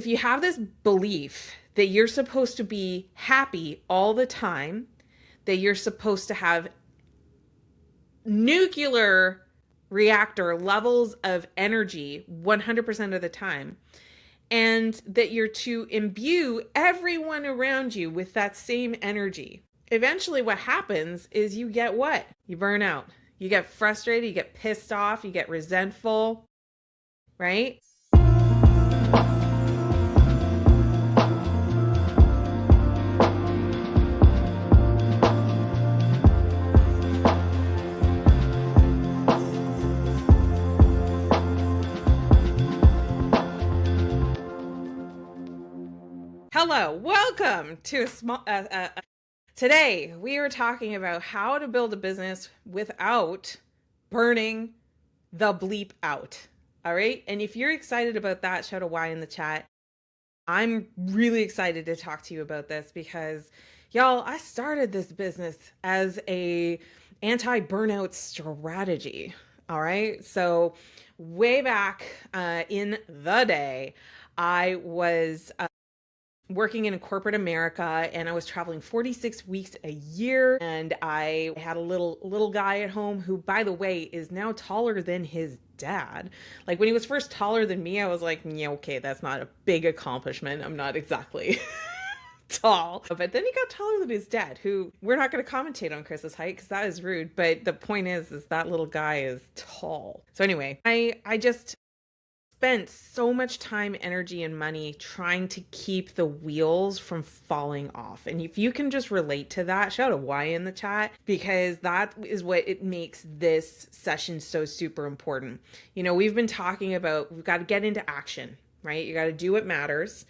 you have this belief that you're supposed to be happy all the time, that you're supposed to have nuclear reactor levels of energy 100% of the time, and that you're to imbue everyone around you with that same energy, eventually what happens is you get what? You burn out. You get frustrated, you get pissed off, you get resentful, right? Hello, welcome to a small. Today we are talking about how to build a business without burning the bleep out. All right, and if you're excited about that, shout a Y in the chat. I'm really excited to talk to you about this because, y'all, I started this business as a anti-burnout strategy. All right, so way back in the day, I was working in corporate America, and I was traveling 46 weeks a year, and I had a little guy at home who, by the way, is now taller than his dad. Like, when he was first taller than me, I was like, yeah, okay, that's not a big accomplishment. I'm not exactly tall. But then he got taller than his dad, who, we're not going to commentate on Chris's height because that is rude, but the point is that little guy is tall. So anyway, I just spent so much time, energy, and money trying to keep the wheels from falling off. And if you can just relate to that, shout a Y in the chat, because that is what it makes this session so super important. You know, we've been talking about, we've got to get into action, right? You got to do what matters.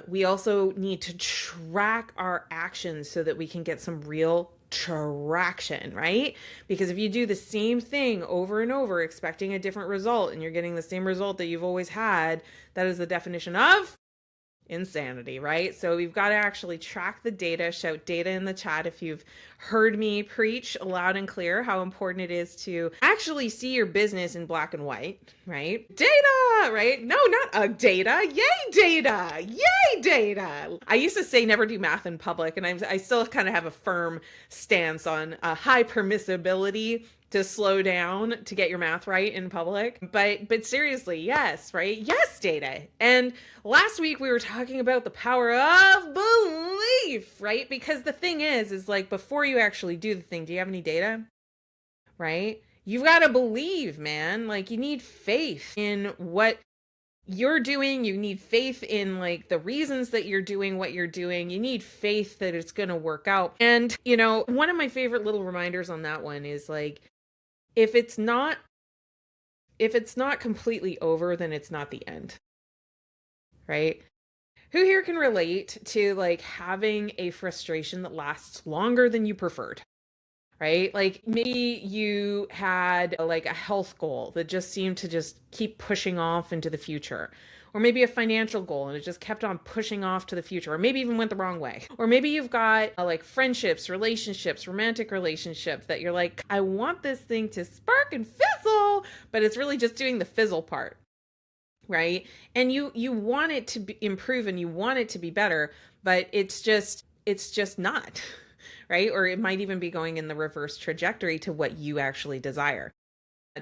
We also need to track our actions so that we can get some real traction, right? Because if you do the same thing over and over, expecting a different result, and you're getting the same result that you've always had, that is the definition of insanity, right? So we've got to actually track the data. Shout data in the chat if you've heard me preach loud and clear how important it is to actually see your business in black and white, right? Data, right? No, not data. Yay, data. Yay, data. I used to say never do math in public, and I still kind of have a firm stance on high permissibility to slow down to get your math right in public. But seriously, yes, right? Yes, data. And last week we were talking about the power of belief, right? Because the thing is like, before you actually do the thing, do you have any data? Right? You've got to believe, man. Like, you need faith in what you're doing. You need faith in like the reasons that you're doing what you're doing. You need faith that it's going to work out. And, you know, one of my favorite little reminders on that one is like, if it's not completely over, then it's not the end, right? Who here can relate to like having a frustration that lasts longer than you preferred, right? Like, maybe you had like a health goal that just seemed to just keep pushing off into the future. Or maybe a financial goal and it just kept on pushing off to the future, or maybe even went the wrong way. Or maybe you've got like friendships, relationships, romantic relationships that you're like, I want this thing to spark and fizzle, but it's really just doing the fizzle part, right? And you want it to improve and you want it to be better, but it's just not, right? Or it might even be going in the reverse trajectory to what you actually desire.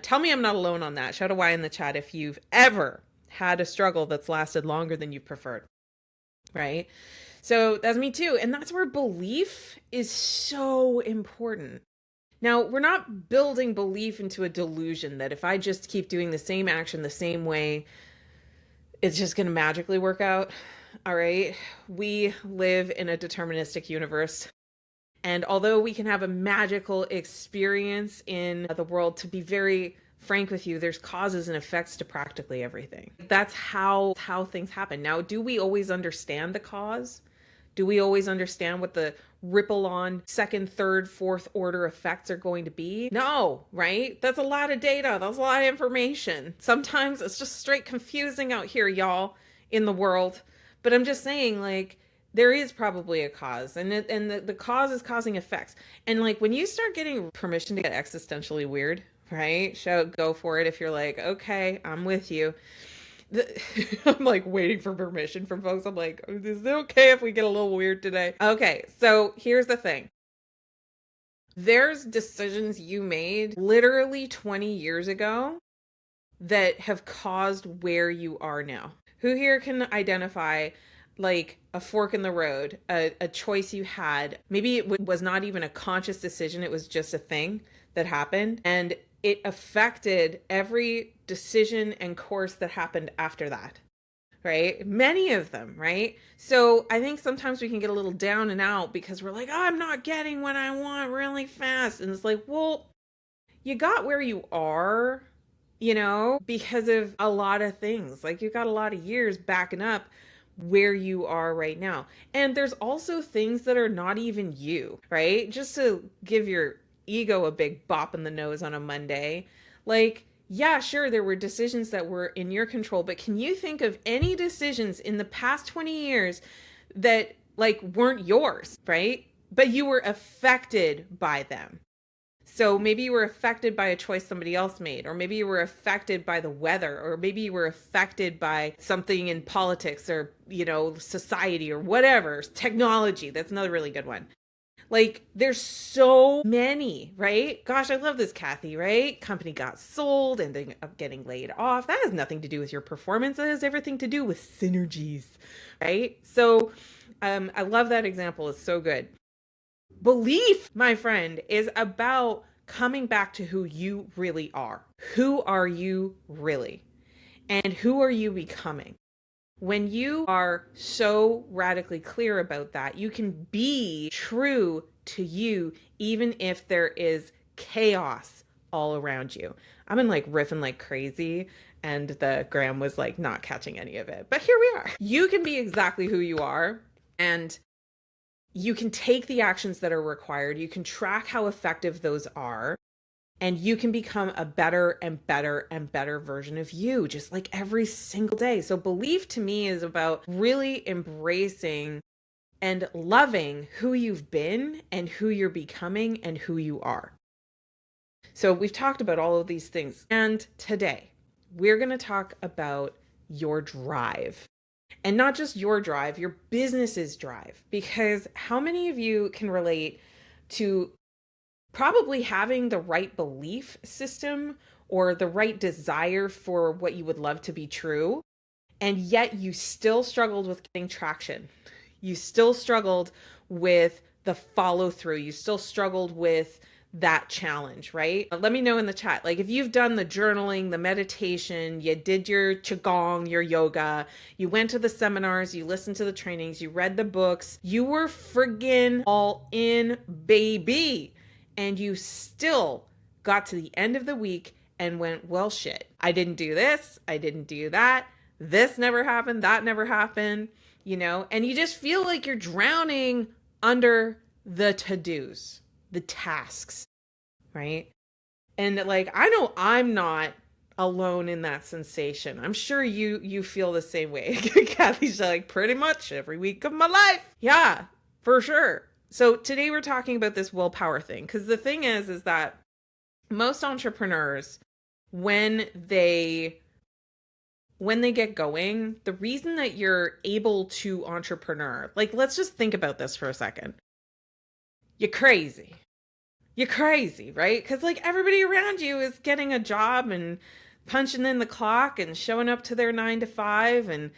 Tell me I'm not alone on that. Shout a Y in the chat if you've ever had a struggle that's lasted longer than you preferred, right? So that's me too. And that's where belief is so important. Now, we're not building belief into a delusion that if I just keep doing the same action the same way, it's just going to magically work out. All right. We live in a deterministic universe. And although we can have a magical experience in the world, to be very frank with you, there's causes and effects to practically everything. That's how things happen. Now, do we always understand the cause? Do we always understand what the ripple on second, third, fourth order effects are going to be? No, right? That's a lot of data. That's a lot of information. Sometimes it's just straight confusing out here, y'all, in the world. But I'm just saying, like, there is probably a cause, and the cause is causing effects. And like, when you start getting permission to get existentially weird, right? Go for it if you're like, okay, I'm with you. I'm like waiting for permission from folks. I'm like, is it okay if we get a little weird today? Okay, so here's the thing. There's decisions you made literally 20 years ago that have caused where you are now. Who here can identify like a fork in the road, a choice you had? Maybe it was not even a conscious decision, it was just a thing that happened. And it affected every decision and course that happened after that, right? Many of them, right? So I think sometimes we can get a little down and out because we're like, oh, I'm not getting what I want really fast. And it's like, well, you got where you are, because of a lot of things. Like you got a lot of years backing up where you are right now. And there's also things that are not even you, right? Just to give your ego a big bop in the nose on a Monday. Like, yeah, sure, there were decisions that were in your control, but can you think of any decisions in the past 20 years that like weren't yours, right? But you were affected by them. So maybe you were affected by a choice somebody else made, or maybe you were affected by the weather, or maybe you were affected by something in politics or, society or whatever, technology. That's another really good one. Like there's so many, right? Gosh, I love this, Kathy, right? Company got sold and ending up getting laid off. That has nothing to do with your performance. It has everything to do with synergies, right? So I love that example. It's so good. Belief, my friend, is about coming back to who you really are. Who are you really? And who are you becoming? When you are so radically clear about that, you can be true to you, even if there is chaos all around you. I've been like riffing like crazy, and the gram was like not catching any of it. But here we are. You can be exactly who you are, and you can take the actions that are required. You can track how effective those are, and you can become a better and better and better version of you, just like every single day. So belief to me is about really embracing and loving who you've been and who you're becoming and who you are. So we've talked about all of these things. And today we're going to talk about your drive. And not just your drive, your business's drive. Because how many of you can relate to probably having the right belief system or the right desire for what you would love to be true, and yet you still struggled with getting traction? You still struggled with the follow through. You still struggled with that challenge, right? Let me know in the chat. Like if you've done the journaling, the meditation, you did your qigong, your yoga, you went to the seminars, you listened to the trainings, you read the books, you were friggin' all in, baby. And you still got to the end of the week and went, well, shit, I didn't do this. I didn't do that. This never happened. That never happened, and you just feel like you're drowning under the to-dos, the tasks, right? And like, I know I'm not alone in that sensation. I'm sure you feel the same way. Kathy's like, pretty much every week of my life. Yeah, for sure. So today we're talking about this willpower thing, because the thing is that most entrepreneurs, when they get going, the reason that you're able to entrepreneur, like, let's just think about this for a second. You're crazy. You're crazy, right? Because like everybody around you is getting a job and punching in the clock and showing up to their 9 to 5 and,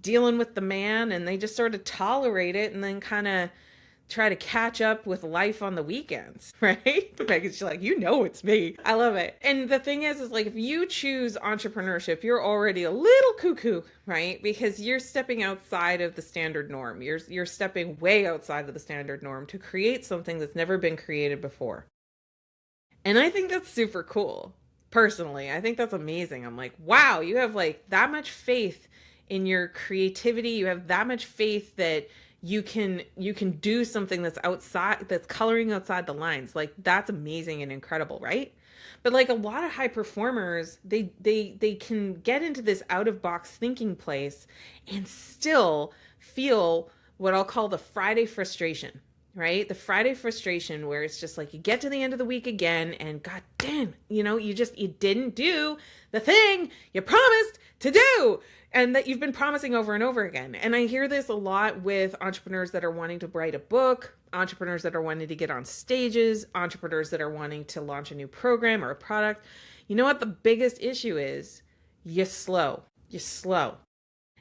dealing with the man, and they just sort of tolerate it and then kind of try to catch up with life on the weekends, right? Megan's like, it's me. I love it. And the thing is like, if you choose entrepreneurship, you're already a little cuckoo, right? Because you're stepping outside of the standard norm. You're stepping way outside of the standard norm to create something that's never been created before. And I think that's super cool. Personally, I think that's amazing. I'm like, wow, you have like that much faith in your creativity. You have that much faith that you can do something that's outside, that's coloring outside the lines. Like that's amazing and incredible, right? But like a lot of high performers, they can get into this out of box thinking place and still feel what I'll call the Friday frustration. right? The Friday frustration where it's just like you get to the end of the week again and god damn, you didn't do the thing you promised to do and that you've been promising over and over again. And I hear this a lot with entrepreneurs that are wanting to write a book, entrepreneurs that are wanting to get on stages, entrepreneurs that are wanting to launch a new program or a product. You know what the biggest issue is? You're slow. You're slow.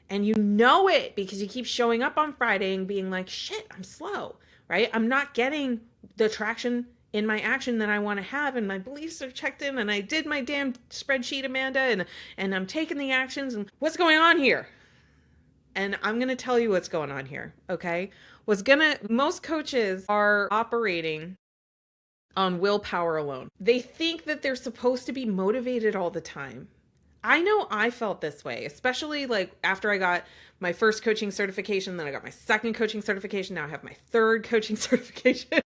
And you know it because you keep showing up on Friday and being like, shit, I'm slow, right? I'm not getting the traction in my action that I want to have, and my beliefs are checked in, and I did my damn spreadsheet, Amanda, and I'm taking the actions, and what's going on here? And I'm going to tell you what's going on here, okay? Most coaches are operating on willpower alone. They think that they're supposed to be motivated all the time. I know I felt this way, especially like after I got my first coaching certification, then I got my second coaching certification. Now I have my third coaching certification.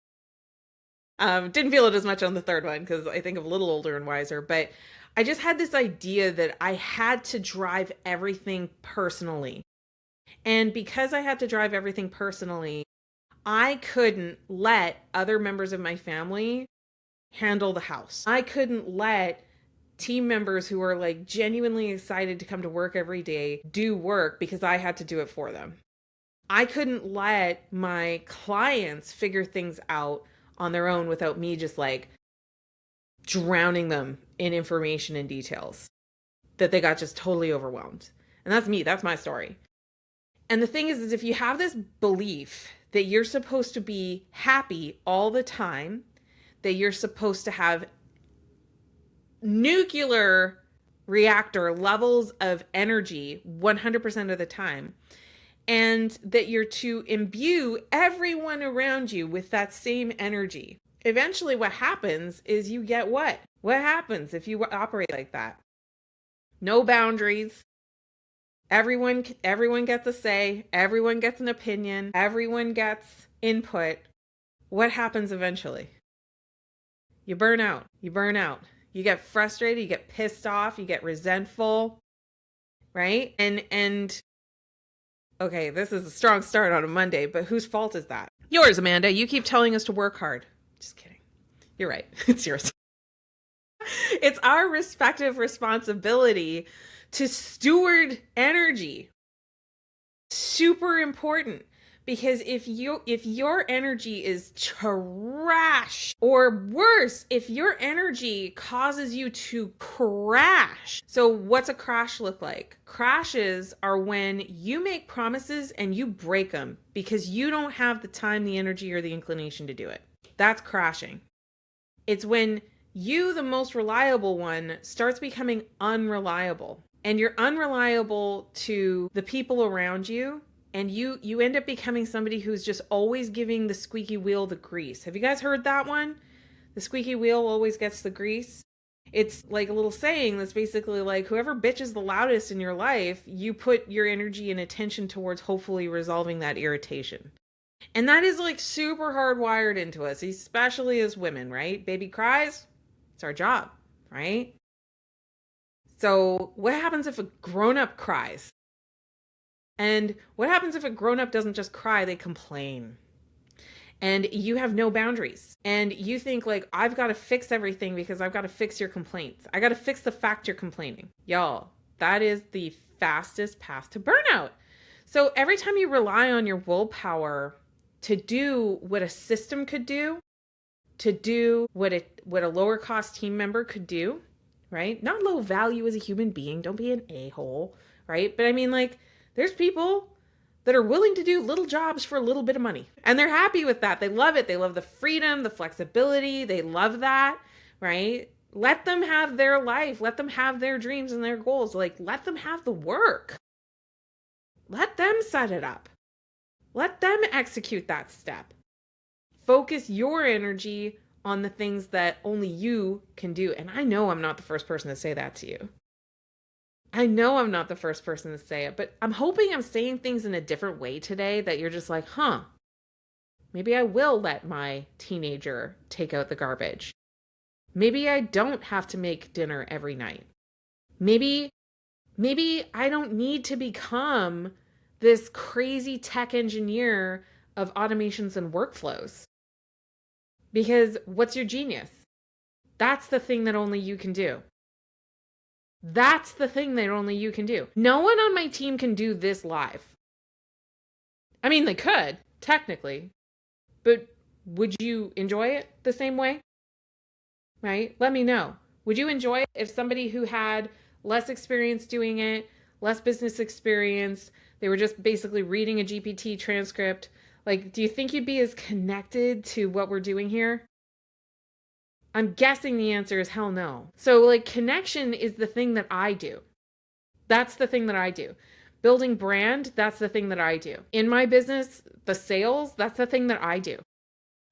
Didn't feel it as much on the third one because I think I'm a little older and wiser, but I just had this idea that I had to drive everything personally. And because I had to drive everything personally, I couldn't let other members of my family handle the house. I couldn't let team members who are like genuinely excited to come to work every day do work because I had to do it for them. I couldn't let my clients figure things out on their own without me just like drowning them in information and details that they got just totally overwhelmed. And that's me. That's my story. And the thing is if you have this belief that you're supposed to be happy all the time, that you're supposed to have nuclear reactor levels of energy 100% of the time, and that you're to imbue everyone around you with that same energy. Eventually what happens is you get what? What happens if you operate like that? No boundaries. Everyone gets a say, everyone gets an opinion, everyone gets input. What happens eventually? You burn out. You burn out. You get frustrated, you get pissed off, you get resentful, right? And okay, this is a strong start on a Monday, but whose fault is that? Yours, Amanda. You keep telling us to work hard. Just kidding. You're right. It's yours. It's our respective responsibility to steward energy. Super important. Because if your energy is trash, or worse, if your energy causes you to crash. So what's a crash look like? Crashes are when you make promises and you break them because you don't have the time, the energy, or the inclination to do it. That's crashing. It's when you, the most reliable one, starts becoming unreliable. And you're unreliable to the people around you. And you end up becoming somebody who's just always giving the squeaky wheel the grease. Have you guys heard that one? The squeaky wheel always gets the grease. It's like a little saying that's basically like whoever bitches the loudest in your life, you put your energy and attention towards hopefully resolving that irritation. And that is like super hardwired into us, especially as women, right? Baby cries, it's our job, right? So what happens if a grown-up cries? And what happens if a grown-up doesn't just cry, they complain? And you have no boundaries. And you think like, I've got to fix everything because I've got to fix your complaints. I got to fix the fact you're complaining. Y'all, that is the fastest path to burnout. So every time you rely on your willpower to do what a system could do, to do what a lower cost team member could do, right? Not low value as a human being. Don't be an a-hole, right? But I mean, like, there's people that are willing to do little jobs for a little bit of money. And they're happy with that. They love it. They love the freedom, the flexibility. They love that, right? Let them have their life. Let them have their dreams and their goals. Like, let them have the work. Let them set it up. Let them execute that step. Focus your energy on the things that only you can do. And I know I'm not the first person to say that to you. I know I'm not the first person to say it, but I'm hoping I'm saying things in a different way today that you're just like, maybe I will let my teenager take out the garbage. Maybe I don't have to make dinner every night. Maybe I don't need to become this crazy tech engineer of automations and workflows. Because what's your genius? That's the thing that only you can do. That's the thing that only you can do. No one on my team can do this live. I mean, they could, technically, but would you enjoy it the same way? Right? Let me know. Would you enjoy it if somebody who had less experience doing it, less business experience, they were just basically reading a GPT transcript? Like, do you think you'd be as connected to what we're doing here? I'm guessing the answer is hell no. So, like, connection is the thing that I do. That's the thing that I do. Building brand, that's the thing that I do. In my business, the sales, that's the thing that I do,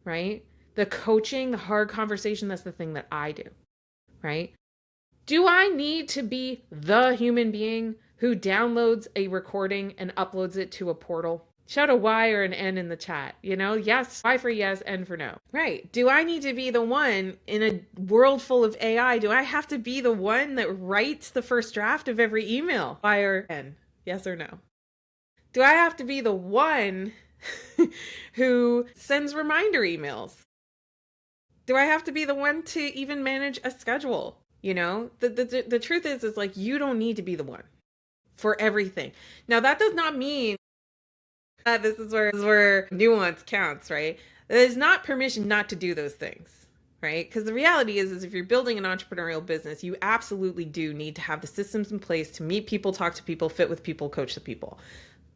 right? The coaching, the hard conversation, that's the thing that I do, right? Do I need to be the human being who downloads a recording and uploads it to a portal? Shout a Y or an N in the chat. Yes, Y for yes, N for no. Right. Do I need to be the one in a world full of AI? Do I have to be the one that writes the first draft of every email? Y or N? Yes or no? Do I have to be the one who sends reminder emails? Do I have to be the one to even manage a schedule? The truth is like, you don't need to be the one for everything. Now, that does not mean that this is where nuance counts, right? There's not permission not to do those things, right? Because the reality is if you're building an entrepreneurial business, you absolutely do need to have the systems in place to meet people, talk to people, fit with people, coach the people.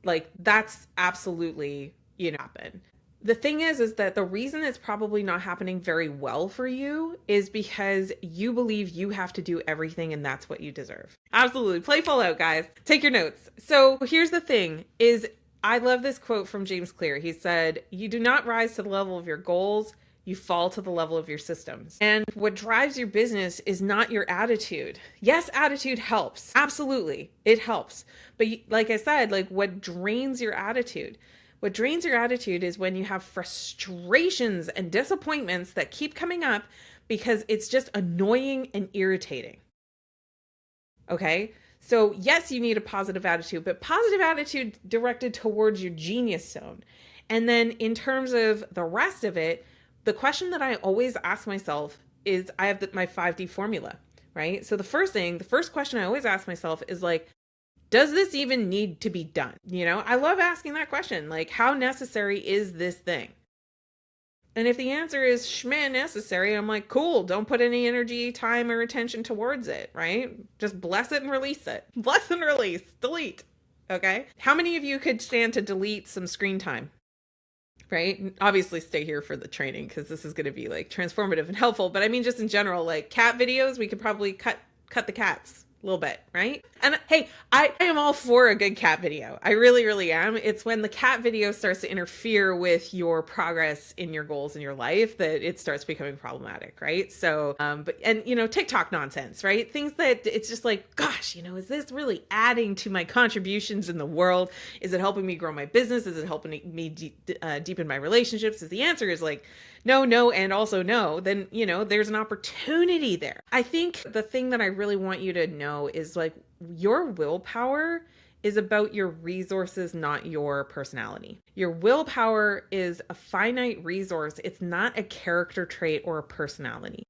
Like, that's absolutely, happen. The thing is that the reason it's probably not happening very well for you is because you believe you have to do everything and that's what you deserve. Absolutely. Play full out, guys. Take your notes. So here's the thing is, I love this quote from James Clear. He said, "You do not rise to the level of your goals, you fall to the level of your systems." And what drives your business is not your attitude. Yes, attitude helps. Absolutely. It helps. But like I said, like, what drains your attitude? What drains your attitude is when you have frustrations and disappointments that keep coming up because it's just annoying and irritating. Okay? So yes, you need a positive attitude, but positive attitude directed towards your genius zone. And then in terms of the rest of it, the question that I always ask myself is, I have my 5D formula, right? So the first question I always ask myself is like, does this even need to be done? I love asking that question. Like, how necessary is this thing? And if the answer is schmeh necessary, I'm like, cool, don't put any energy, time, or attention towards it, right? Just bless it and release it. Bless and release, delete, okay? How many of you could stand to delete some screen time, right? Obviously stay here for the training because this is going to be like transformative and helpful. But I mean, just in general, like cat videos, we could probably cut the cats a little bit, right? And hey, I am all for a good cat video. I really, really am. It's when the cat video starts to interfere with your progress in your goals in your life that it starts becoming problematic, right? So, TikTok nonsense, right? Things that it's just like, gosh, is this really adding to my contributions in the world? Is it helping me grow my business? Is it helping me deepen my relationships? If the answer is like, no, and also no, then, there's an opportunity there. I think the thing that I really want you to know is like, your willpower is about your resources, not your personality. Your willpower is a finite resource. It's not a character trait or a personality.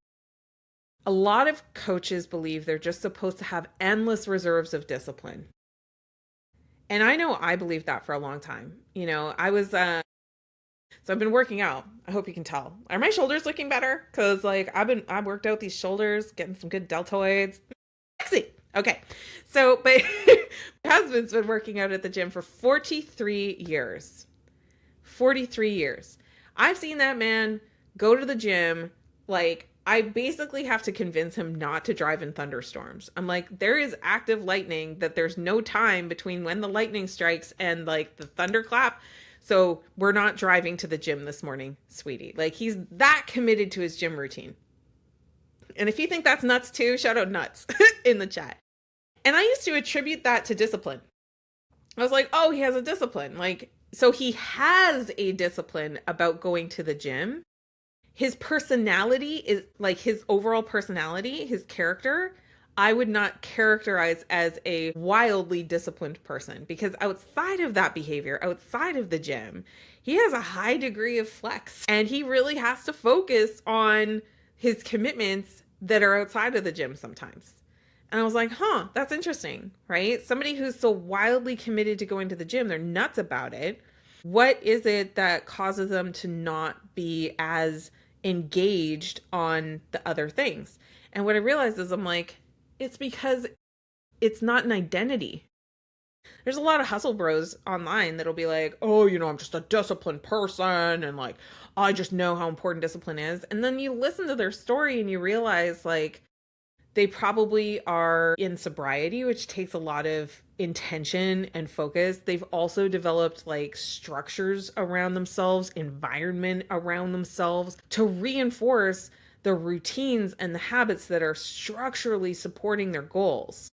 A lot of coaches believe they're just supposed to have endless reserves of discipline. And I know I believed that for a long time. So I've been working out. I hope you can tell. Are my shoulders looking better? Because I've worked out these shoulders, getting some good deltoids. Sexy. Okay. So, but my husband's been working out at the gym for 43 years. 43 years. I've seen that man go to the gym. Like, I basically have to convince him not to drive in thunderstorms. I'm like, there is active lightning that there's no time between when the lightning strikes and like the thunderclap. So we're not driving to the gym this morning, sweetie. Like, he's that committed to his gym routine. And if you think that's nuts too, shout out nuts in the chat. And I used to attribute that to discipline. I was like, oh, he has a discipline. Like, so he has a discipline about going to the gym. His personality is like his overall personality, his character. I would not characterize as a wildly disciplined person, because outside of that behavior, outside of the gym, he has a high degree of flex, and he really has to focus on his commitments that are outside of the gym sometimes. And I was like, huh, that's interesting, right? Somebody who's so wildly committed to going to the gym, they're nuts about it. What is it that causes them to not be as engaged on the other things? And what I realized is, I'm like, it's because it's not an identity. There's a lot of hustle bros online that'll be like, oh, I'm just a disciplined person, and like, I just know how important discipline is. And then you listen to their story and you realize, like, they probably are in sobriety, which takes a lot of intention and focus. They've also developed like structures around themselves, environment around themselves to reinforce the routines and the habits that are structurally supporting their goals.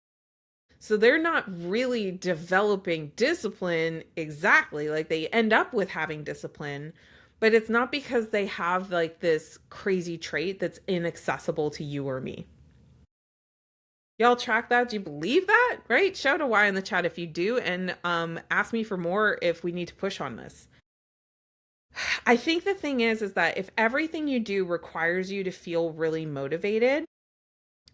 So they're not really developing discipline exactly. Like, they end up with having discipline, but it's not because they have like this crazy trait that's inaccessible to you or me. Y'all track that? Do you believe that? Right? Shout a Y in the chat if you do, and ask me for more if we need to push on this. I think the thing is that if everything you do requires you to feel really motivated,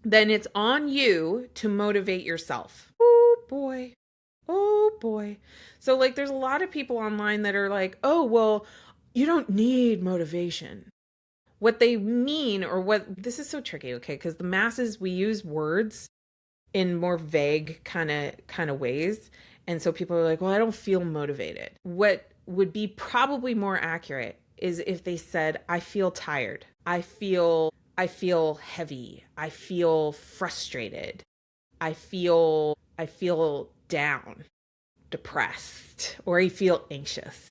then it's on you to motivate yourself. Oh boy. Oh boy. So like, there's a lot of people online that are like, oh, well, you don't need motivation. What they mean, or what, this is so tricky, okay? Because the masses, we use words in more vague kind of ways. And so people are like, well, I don't feel motivated. What would be probably more accurate is if they said, I feel tired. I feel heavy. I feel frustrated. I feel down, depressed, or I feel anxious.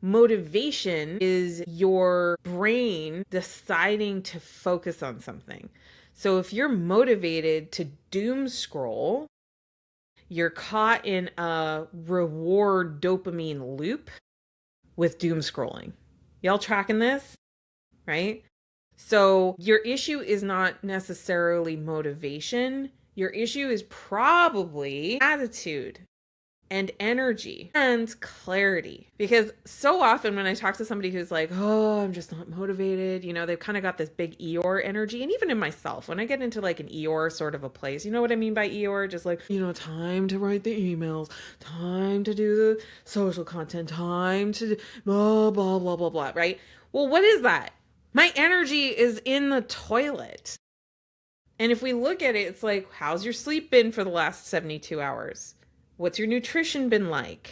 Motivation is your brain deciding to focus on something. So if you're motivated to doom scroll, you're caught in a reward dopamine loop with doom scrolling. Y'all tracking this? Right? So your issue is not necessarily motivation. Your issue is probably attitude and energy and clarity. Because so often when I talk to somebody who's like, oh, I'm just not motivated, they've kind of got this big Eeyore energy. And even in myself, when I get into like an Eeyore sort of a place, you know what I mean by Eeyore? Just like, time to write the emails, time to do the social content, time to blah, blah, blah, blah, blah, right? Well, what is that? My energy is in the toilet. And if we look at it, it's like, how's your sleep been for the last 72 hours? What's your nutrition been like?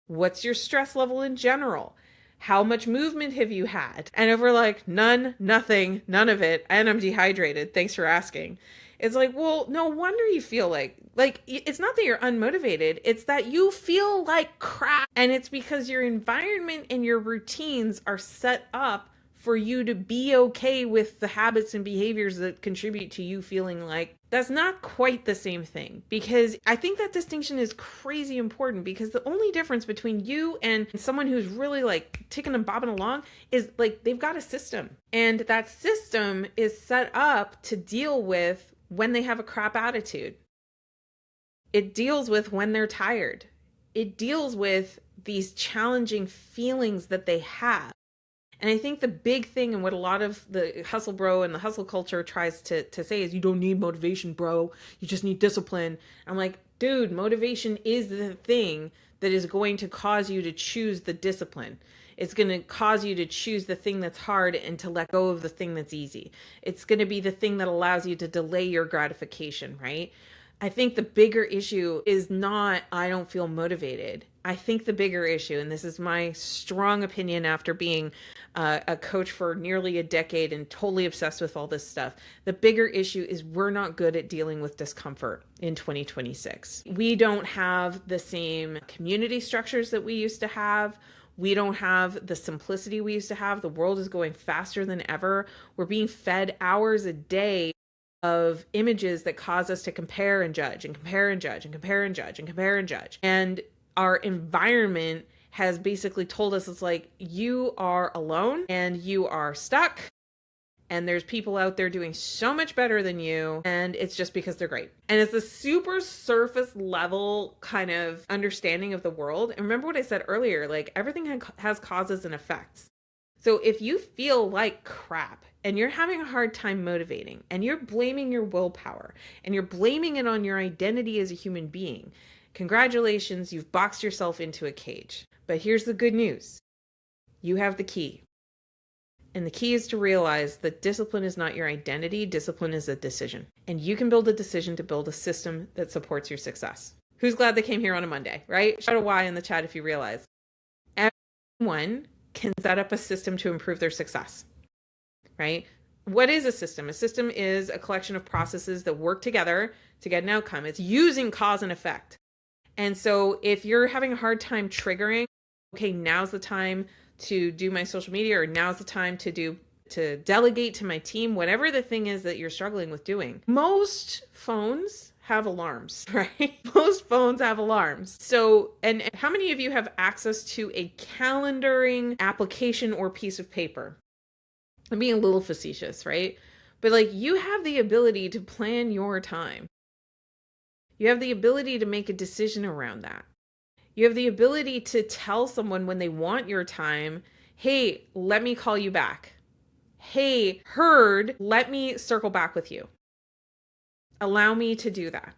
What's your stress level in general? How much movement have you had? And if we're like, none, nothing, none of it, and I'm dehydrated, thanks for asking. It's like, well, no wonder you feel like it's not that you're unmotivated. It's that you feel like crap. And it's because your environment and your routines are set up for you to be okay with the habits and behaviors that contribute to you feeling like. That's not quite the same thing, because I think that distinction is crazy important, because the only difference between you and someone who's really like ticking and bobbing along is like they've got a system, and that system is set up to deal with when they have a crap attitude. It deals with when they're tired. It deals with these challenging feelings that they have. And I think the big thing, and what a lot of the hustle bro and the hustle culture tries to say, is you don't need motivation, bro. You just need discipline. I'm like, dude, motivation is the thing that is going to cause you to choose the discipline. It's going to cause you to choose the thing that's hard and to let go of the thing that's easy. It's going to be the thing that allows you to delay your gratification, right? I think the bigger issue is not, I don't feel motivated. I think the bigger issue, and this is my strong opinion after being a coach for nearly a decade and totally obsessed with all this stuff, the bigger issue is we're not good at dealing with discomfort in 2026. We don't have the same community structures that we used to have. We don't have the simplicity we used to have. The world is going faster than ever. We're being fed hours a day of images that cause us to compare and judge and compare and judge and compare and judge and compare and judge. And our environment has basically told us, it's like, you are alone and you are stuck and there's people out there doing so much better than you, and it's just because they're great. And it's a super surface level kind of understanding of the world. And remember what I said earlier, like everything has causes and effects. So if you feel like crap and you're having a hard time motivating and you're blaming your willpower and you're blaming it on your identity as a human being, congratulations, you've boxed yourself into a cage. But here's the good news. You have the key. And the key is to realize that discipline is not your identity. Discipline is a decision. And you can build a decision to build a system that supports your success. Who's glad they came here on a Monday, right? Shout a Y in the chat if you realize. Everyone can set up a system to improve their success, right? What is a system? A system is a collection of processes that work together to get an outcome. It's using cause and effect. And so if you're having a hard time triggering, okay, now's the time to do my social media, or now's the time to delegate to my team, whatever the thing is that you're struggling with doing. Most phones have alarms, right? Most phones have alarms. So, and how many of you have access to a calendaring application or piece of paper? I'm being a little facetious, right? But like, you have the ability to plan your time. You have the ability to make a decision around that. You have the ability to tell someone when they want your time, hey, let me call you back. Hey, heard, let me circle back with you. Allow me to do that,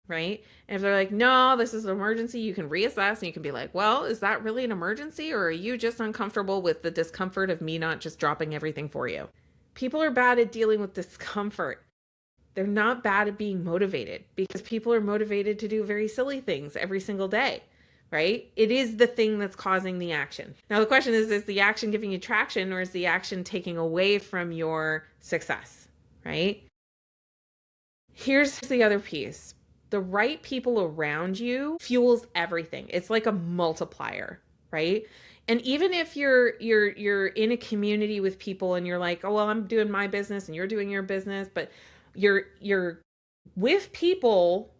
right? And if they're like, no, this is an emergency, you can reassess and you can be like, well, is that really an emergency, or are you just uncomfortable with the discomfort of me not just dropping everything for you? People are bad at dealing with discomfort. They're not bad at being motivated, because people are motivated to do very silly things every single day, right? It is the thing that's causing the action. Now, the question is the action giving you traction, or is the action taking away from your success, right? Here's the other piece. The right people around you fuels everything. It's like a multiplier, right? And even if you're in a community with people and you're like, oh, well, I'm doing my business and you're doing your business, but you're with people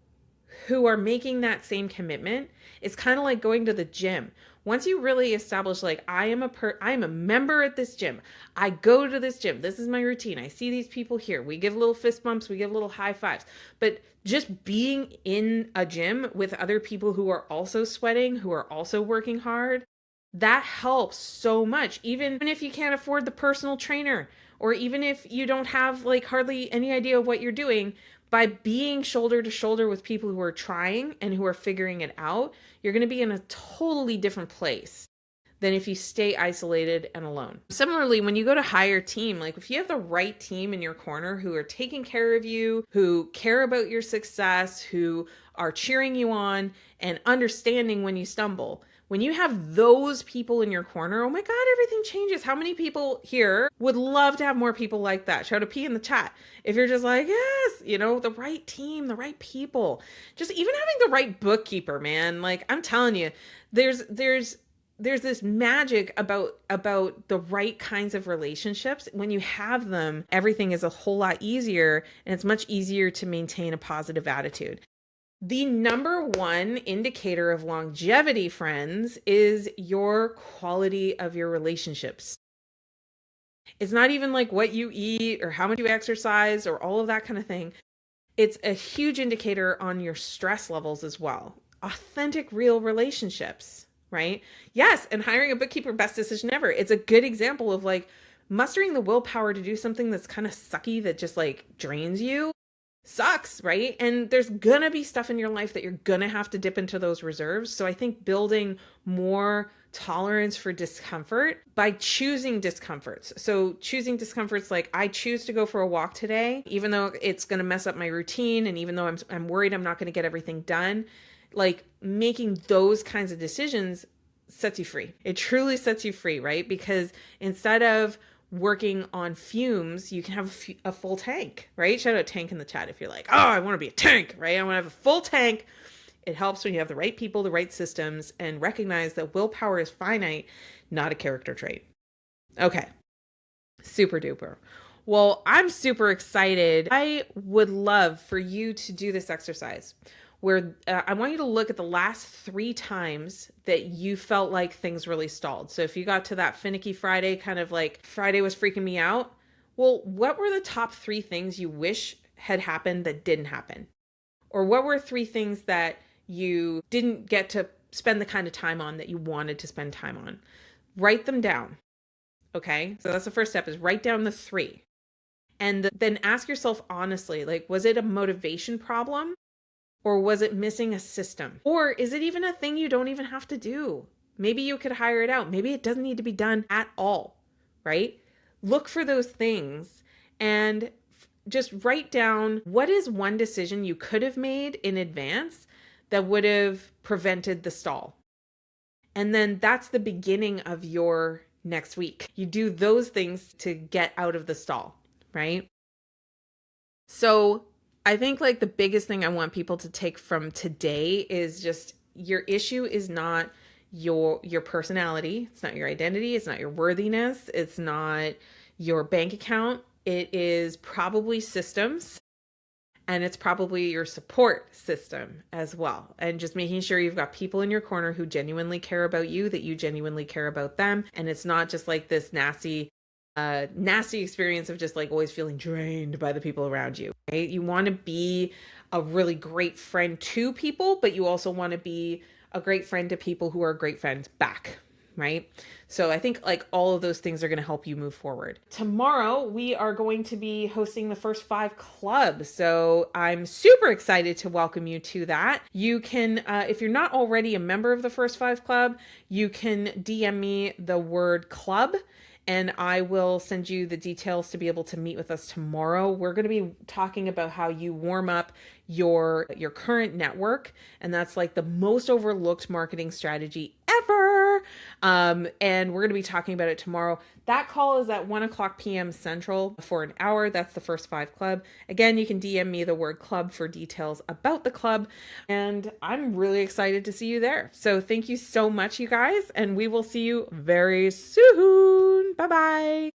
who are making that same commitment. It's kind of like going to the gym. Once you really establish, like, I am a member at this gym. I go to this gym. This is my routine. I see these people here. We give little fist bumps. We give little high fives. But just being in a gym with other people who are also sweating, who are also working hard, that helps so much. Even if you can't afford the personal trainer, or even if you don't have like hardly any idea of what you're doing, by being shoulder to shoulder with people who are trying and who are figuring it out, you're going to be in a totally different place than if you stay isolated and alone. Similarly, when you go to hire a team, like if you have the right team in your corner who are taking care of you, who care about your success, who are cheering you on and understanding when you stumble, when you have those people in your corner, oh my God, everything changes. How many people here would love to have more people like that? Shout a P in the chat. If you're just like, yes, the right team, the right people, just even having the right bookkeeper, man. Like, I'm telling you, there's this magic about the right kinds of relationships. When you have them, everything is a whole lot easier, and it's much easier to maintain a positive attitude. The number one indicator of longevity, friends, is your quality of your relationships. It's not even like what you eat or how much you exercise or all of that kind of thing. It's a huge indicator on your stress levels as well. Authentic, real relationships, right? Yes, and hiring a bookkeeper, best decision ever. It's a good example of like mustering the willpower to do something that's kind of sucky, that just like drains you. Sucks, right? And there's gonna be stuff in your life that you're gonna have to dip into those reserves. So I think building more tolerance for discomfort by choosing discomforts. So choosing discomforts like, I choose to go for a walk today, even though it's gonna mess up my routine, and even though I'm worried I'm not gonna get everything done. Like, making those kinds of decisions sets you free. It truly sets you free, right? Because instead of working on fumes, you can have a full tank, right? Shout out tank in the chat if you're like, oh, I want to be a tank, right? I want to have a full tank. It helps when you have the right people, the right systems, and recognize that willpower is finite, not a character trait. Okay, super duper. Well, I'm super excited. I would love for you to do this exercise where I want you to look at the last 3 times that you felt like things really stalled. So if you got to that finicky Friday, kind of like Friday was freaking me out, Well, what were the top 3 things you wish had happened that didn't happen? Or what were 3 things that you didn't get to spend the kind of time on that you wanted to spend time on? Write them down. Okay. So that's the first step, is write down the 3. And then ask yourself honestly, like, was it a motivation problem? Or was it missing a system? Or is it even a thing you don't even have to do? Maybe you could hire it out. Maybe it doesn't need to be done at all, right? Look for those things and just write down, what is one decision you could have made in advance that would have prevented the stall. And then that's the beginning of your next week. You do those things to get out of the stall, right? So I think like the biggest thing I want people to take from today is just, your issue is not your personality. It's not your identity. It's not your worthiness. It's not your bank account. It is probably systems, and it's probably your support system as well. And just making sure you've got people in your corner who genuinely care about you, that you genuinely care about them. And it's not just like this nasty experience of just like always feeling drained by the people around you, right? You want to be a really great friend to people, but you also want to be a great friend to people who are great friends back, right? So I think like all of those things are going to help you move forward. Tomorrow, we are going to be hosting the First 5 Club. So I'm super excited to welcome you to that. You can, if you're not already a member of the First 5 Club, you can DM me the word club, and I will send you the details to be able to meet with us tomorrow. We're going to be talking about how you warm up your current network, and that's like the most overlooked marketing strategy ever. And we're going to be talking about it tomorrow. That call is at 1:00 p.m. Central for an hour. That's the First 5 Club. Again, you can DM me the word club for details about the club. And I'm really excited to see you there. So thank you so much, you guys. And we will see you very soon. Bye-bye.